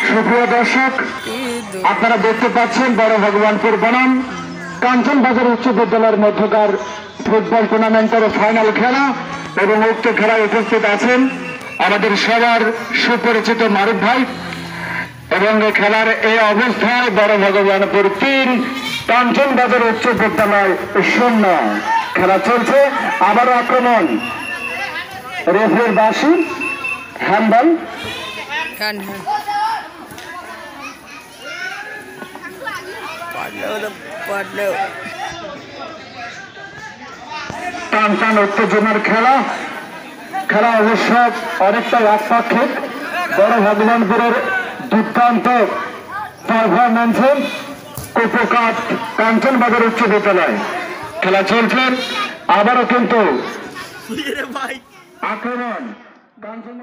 সুপ্রিয় দর্শক, আপনারা দেখতে পাচ্ছেন বড় ভগবানপুর বনাম কাঞ্চনবাজার উচ্চ বিদ্যালয়ের মধ্যকার ফুটবল টুর্নামেন্টের ফাইনাল খেলা এবং উক্ত খেলায় উপস্থিত আছেন আমাদের সবার সুপরিচিত মারুফ ভাই। এবং খেলার এই অবস্থায় বড় ভগবানপুর 3, কাঞ্চনবাজার উচ্চ বিদ্যালয় 0। খেলা চলছে, আবারও আক্রমণ, রেফারির বাঁশি, হ্যান্ডবল। টান উত্তেজনার খেলা অবশ্য অনেকটা একপাক্ষিক। বড় ভগবানপুরের দুর্দান্ত পারফরমেন্সে কুপকাত কাঞ্চনবাজার উচ্চ বিদ্যালয়। খেলা চলছে, আবারও কিন্তু আক্রমণ কাঞ্চন।